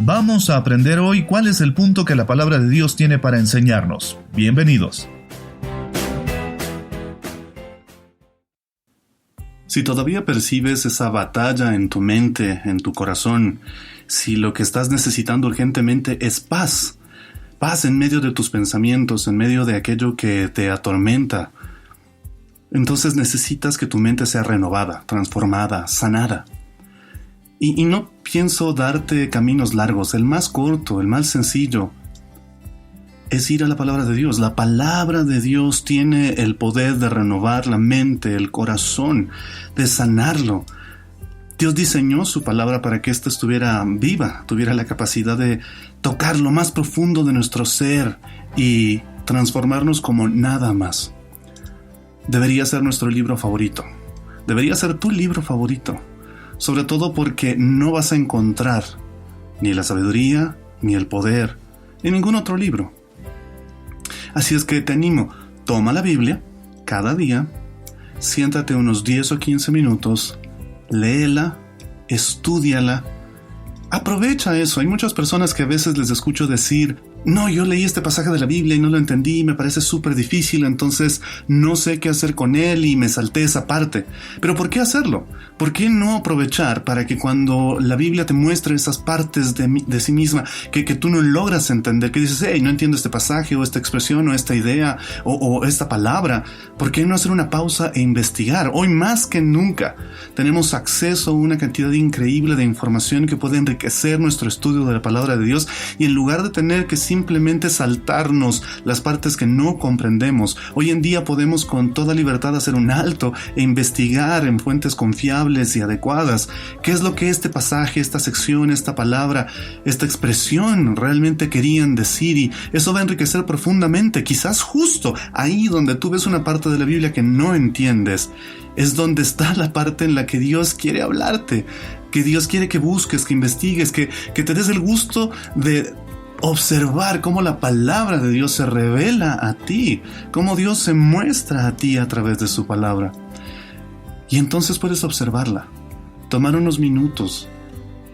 Vamos a aprender hoy cuál es el punto que la palabra de Dios tiene para enseñarnos. Bienvenidos. Si todavía percibes esa batalla en tu mente, en tu corazón, si lo que estás necesitando urgentemente es paz, paz en medio de tus pensamientos, en medio de aquello que te atormenta, entonces necesitas que tu mente sea renovada, transformada, sanada. Y no pienso darte caminos largos. El más corto, el más sencillo, es ir a la palabra de Dios. La palabra de Dios tiene el poder de renovar la mente, el corazón, de sanarlo. Dios diseñó su palabra para que ésta estuviera viva, tuviera la capacidad de tocar lo más profundo de nuestro ser y transformarnos como nada más. Debería ser nuestro libro favorito. Debería ser tu libro favorito. Sobre todo porque no vas a encontrar ni la sabiduría, ni el poder, en ningún otro libro. Así es que te animo, toma la Biblia cada día, siéntate unos 10 o 15 minutos, léela, estúdiala, aprovecha eso. Hay muchas personas que a veces les escucho decir: no, yo leí este pasaje de la Biblia y no lo entendí y me parece súper difícil, entonces no sé qué hacer con él y me salté esa parte. Pero ¿por qué hacerlo? ¿Por qué no aprovechar para que cuando la Biblia te muestre esas partes de sí misma que tú no logras entender, que dices: hey, no entiendo este pasaje o esta expresión o esta idea o esta palabra? ¿Por qué no hacer una pausa e investigar? Hoy más que nunca tenemos acceso a una cantidad increíble de información que puede enriquecer nuestro estudio de la palabra de Dios, y en lugar de tener que simplemente saltarnos las partes que no comprendemos, hoy en día podemos con toda libertad hacer un alto e investigar en fuentes confiables y adecuadas qué es lo que este pasaje, esta sección, esta palabra, esta expresión realmente querían decir, y eso va a enriquecer profundamente. Quizás justo ahí donde tú ves una parte de la Biblia que no entiendes, es donde está la parte en la que Dios quiere hablarte, que Dios quiere que busques, que investigues, que te des el gusto de observar cómo la palabra de Dios se revela a ti, cómo Dios se muestra a ti a través de su palabra. Y entonces puedes observarla, tomar unos minutos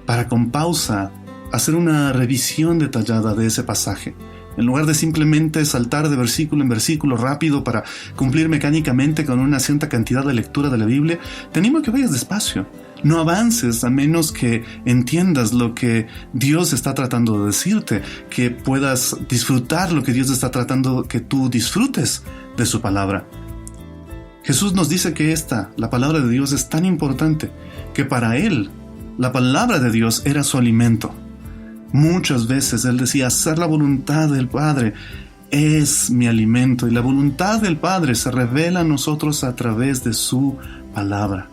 para con pausa hacer una revisión detallada de ese pasaje. En lugar de simplemente saltar de versículo en versículo rápido para cumplir mecánicamente con una cierta cantidad de lectura de la Biblia, te animo a que vayas despacio. No avances a menos que entiendas lo que Dios está tratando de decirte, que puedas disfrutar lo que Dios está tratando que tú disfrutes de su palabra. Jesús nos dice que la palabra de Dios, es tan importante que para Él la palabra de Dios era su alimento. Muchas veces Él decía: hacer la voluntad del Padre es mi alimento, y la voluntad del Padre se revela a nosotros a través de su palabra.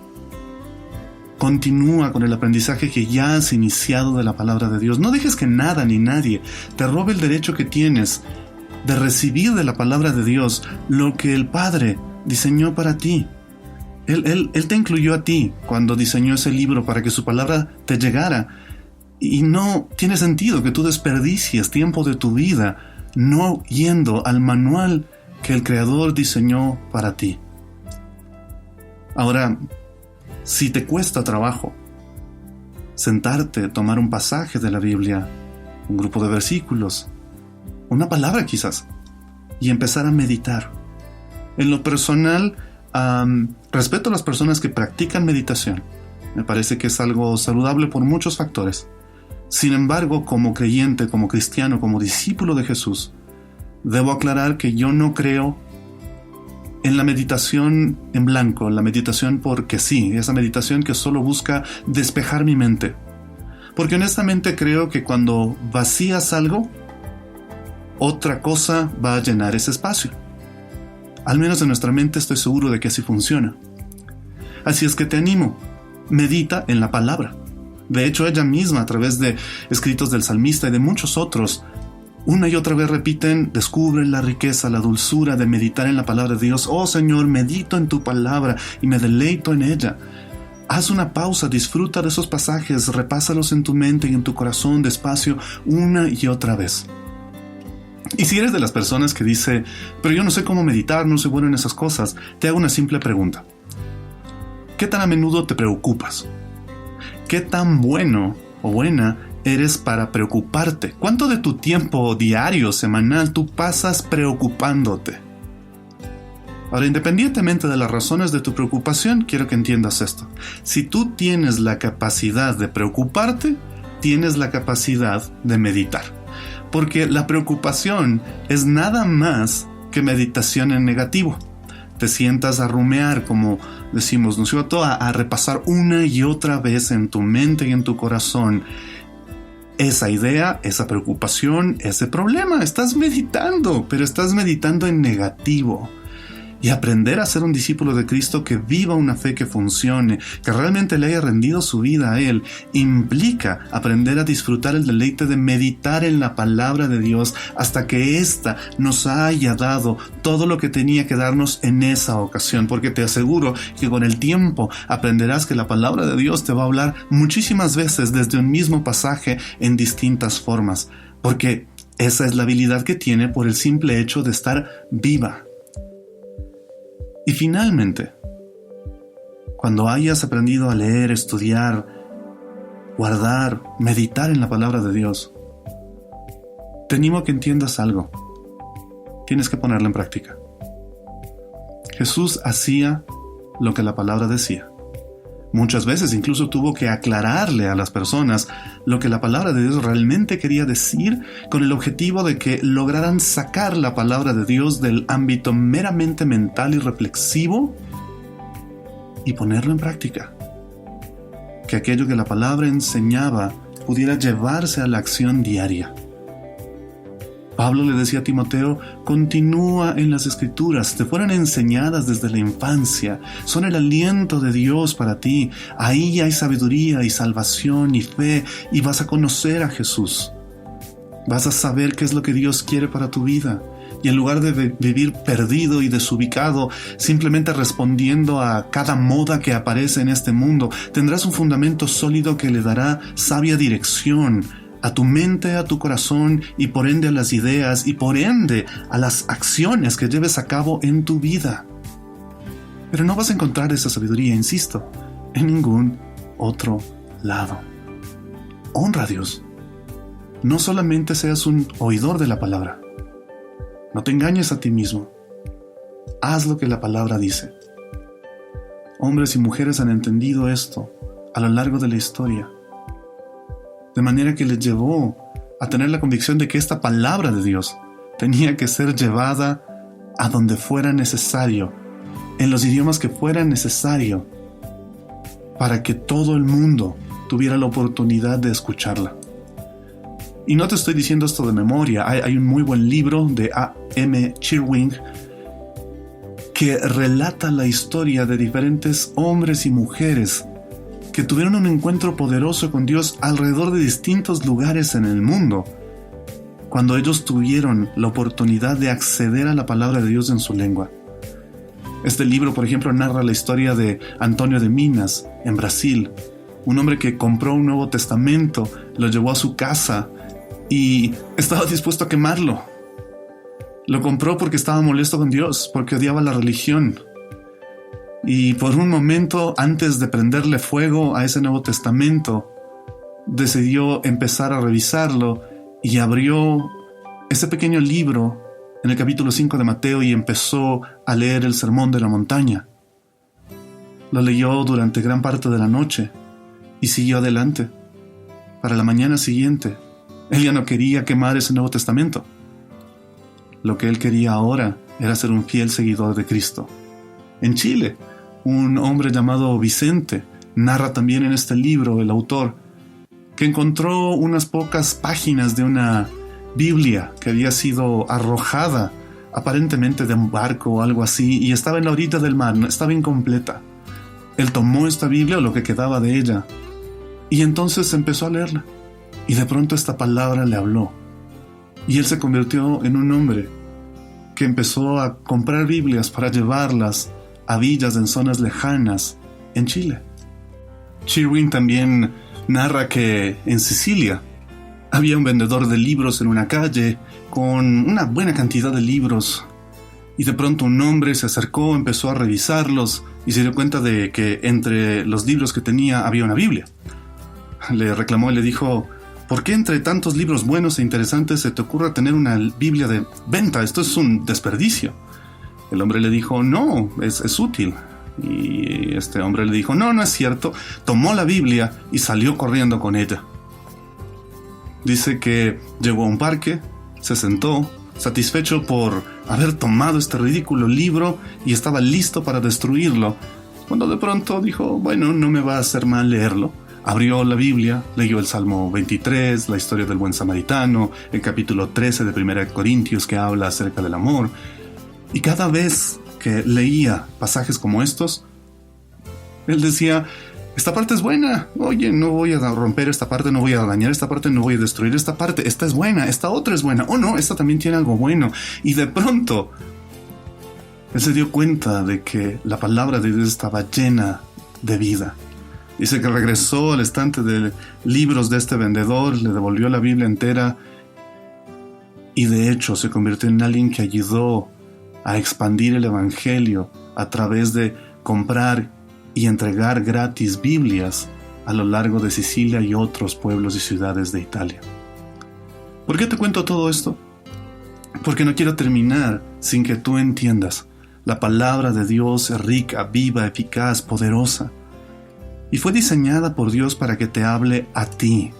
Continúa con el aprendizaje que ya has iniciado de la palabra de Dios. No dejes que nada ni nadie te robe el derecho que tienes de recibir de la palabra de Dios lo que el Padre diseñó para ti. Él te incluyó a ti cuando diseñó ese libro para que su palabra te llegara. Y no tiene sentido que tú desperdicies tiempo de tu vida no yendo al manual que el Creador diseñó para ti. Ahora, si te cuesta trabajo sentarte, tomar un pasaje de la Biblia, un grupo de versículos, una palabra quizás, y empezar a meditar. En lo personal, respeto a las personas que practican meditación. Me parece que es algo saludable por muchos factores. Sin embargo, como creyente, como cristiano, como discípulo de Jesús, debo aclarar que yo no creo en la meditación en blanco, la meditación porque sí, esa meditación que solo busca despejar mi mente. Porque honestamente creo que cuando vacías algo, otra cosa va a llenar ese espacio. Al menos en nuestra mente estoy seguro de que así funciona. Así es que te animo, medita en la palabra. De hecho, ella misma, a través de escritos del salmista y de muchos otros, una y otra vez repiten: descubre la riqueza, la dulzura de meditar en la palabra de Dios. Oh Señor, medito en tu palabra y me deleito en ella. Haz una pausa, disfruta de esos pasajes, repásalos en tu mente y en tu corazón despacio una y otra vez. Y si eres de las personas que dice: pero yo no sé cómo meditar, no soy bueno en esas cosas, te hago una simple pregunta. ¿Qué tan a menudo te preocupas? ¿Qué tan bueno o buena eres para preocuparte? ¿Cuánto de tu tiempo diario, semanal, tú pasas preocupándote? Ahora, independientemente de las razones de tu preocupación, quiero que entiendas esto. Si tú tienes la capacidad de preocuparte, tienes la capacidad de meditar. Porque la preocupación es nada más que meditación en negativo. Te sientas a rumear, como decimos, ¿no es cierto? A repasar una y otra vez en tu mente y en tu corazón esa idea, esa preocupación, ese problema. Estás meditando, pero estás meditando en negativo. Y aprender a ser un discípulo de Cristo que viva una fe que funcione, que realmente le haya rendido su vida a Él, implica aprender a disfrutar el deleite de meditar en la palabra de Dios hasta que ésta nos haya dado todo lo que tenía que darnos en esa ocasión. Porque te aseguro que con el tiempo aprenderás que la palabra de Dios te va a hablar muchísimas veces desde un mismo pasaje en distintas formas. Porque esa es la habilidad que tiene por el simple hecho de estar viva. Y finalmente, cuando hayas aprendido a leer, estudiar, guardar, meditar en la palabra de Dios, te animo a que entiendas algo. Tienes que ponerlo en práctica. Jesús hacía lo que la palabra decía. Muchas veces incluso tuvo que aclararle a las personas lo que la palabra de Dios realmente quería decir, con el objetivo de que lograran sacar la palabra de Dios del ámbito meramente mental y reflexivo y ponerlo en práctica. Que aquello que la palabra enseñaba pudiera llevarse a la acción diaria. Pablo le decía a Timoteo: continúa en las Escrituras, te fueron enseñadas desde la infancia, son el aliento de Dios para ti, ahí hay sabiduría y salvación y fe, y vas a conocer a Jesús. Vas a saber qué es lo que Dios quiere para tu vida, y en lugar de vivir perdido y desubicado, simplemente respondiendo a cada moda que aparece en este mundo, tendrás un fundamento sólido que le dará sabia dirección a tu mente, a tu corazón, y por ende a las ideas, y por ende a las acciones que lleves a cabo en tu vida. Pero no vas a encontrar esa sabiduría, insisto, en ningún otro lado. Honra a Dios. No solamente seas un oidor de la palabra. No te engañes a ti mismo. Haz lo que la palabra dice. Hombres y mujeres han entendido esto a lo largo de la historia, de manera que les llevó a tener la convicción de que esta palabra de Dios tenía que ser llevada a donde fuera necesario, en los idiomas que fuera necesario, para que todo el mundo tuviera la oportunidad de escucharla. Y no te estoy diciendo esto de memoria. Hay un muy buen libro de A.M. Cheerwing que relata la historia de diferentes hombres y mujeres que tuvieron un encuentro poderoso con Dios alrededor de distintos lugares en el mundo, cuando ellos tuvieron la oportunidad de acceder a la palabra de Dios en su lengua. Este libro, por ejemplo, narra la historia de Antonio de Minas, en Brasil, un hombre que compró un Nuevo Testamento, lo llevó a su casa y estaba dispuesto a quemarlo. Lo compró porque estaba molesto con Dios, porque odiaba la religión. Y por un momento, antes de prenderle fuego a ese Nuevo Testamento, decidió empezar a revisarlo y abrió ese pequeño libro en el capítulo 5 de Mateo y empezó a leer el Sermón de la Montaña. Lo leyó durante gran parte de la noche y siguió adelante. Para la mañana siguiente, él ya no quería quemar ese Nuevo Testamento. Lo que él quería ahora era ser un fiel seguidor de Cristo. En Chile, un hombre llamado Vicente narra también en este libro, el autor, que encontró unas pocas páginas de una Biblia que había sido arrojada aparentemente de un barco o algo así, y estaba en la orilla del mar, estaba incompleta. Él tomó esta Biblia, o lo que quedaba de ella, y entonces empezó a leerla, y de pronto esta palabra le habló, y él se convirtió en un hombre que empezó a comprar Biblias para llevarlas a villas en zonas lejanas en Chile. Cheerwing también narra que en Sicilia había un vendedor de libros en una calle con una buena cantidad de libros, y de pronto un hombre se acercó, empezó a revisarlos y se dio cuenta de que entre los libros que tenía había una Biblia. Le reclamó y le dijo: ¿Por qué entre tantos libros buenos e interesantes se te ocurra tener una Biblia de venta? Esto es un desperdicio. El hombre le dijo, no, es útil. Y este hombre le dijo, no es cierto. Tomó la Biblia y salió corriendo con ella. Dice que llegó a un parque, se sentó, satisfecho por haber tomado este ridículo libro y estaba listo para destruirlo, cuando de pronto dijo, bueno, no me va a hacer mal leerlo. Abrió la Biblia, leyó el Salmo 23, la historia del buen samaritano, el capítulo 13 de 1 Corintios que habla acerca del amor. Y cada vez que leía pasajes como estos, él decía, esta parte es buena, oye, no voy a romper esta parte, no voy a dañar esta parte, no voy a destruir esta parte, esta es buena, esta otra es buena, oh no, esta también tiene algo bueno. Y de pronto, él se dio cuenta de que la palabra de Dios estaba llena de vida. Dice que regresó al estante de libros de este vendedor, le devolvió la Biblia entera y de hecho se convirtió en alguien que ayudó a expandir el evangelio a través de comprar y entregar gratis Biblias a lo largo de Sicilia y otros pueblos y ciudades de Italia. ¿Por qué te cuento todo esto? Porque no quiero terminar sin que tú entiendas. La palabra de Dios es rica, viva, eficaz, poderosa. Y fue diseñada por Dios para que te hable a ti.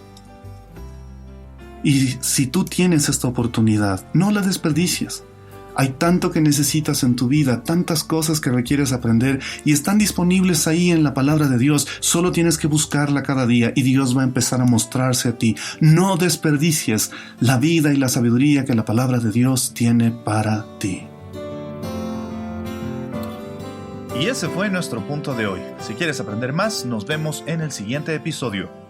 Y si tú tienes esta oportunidad, no la desperdicies. Hay tanto que necesitas en tu vida, tantas cosas que requieres aprender y están disponibles ahí en la palabra de Dios. Solo tienes que buscarla cada día y Dios va a empezar a mostrarse a ti. No desperdicies la vida y la sabiduría que la palabra de Dios tiene para ti. Y ese fue nuestro punto de hoy. Si quieres aprender más, nos vemos en el siguiente episodio.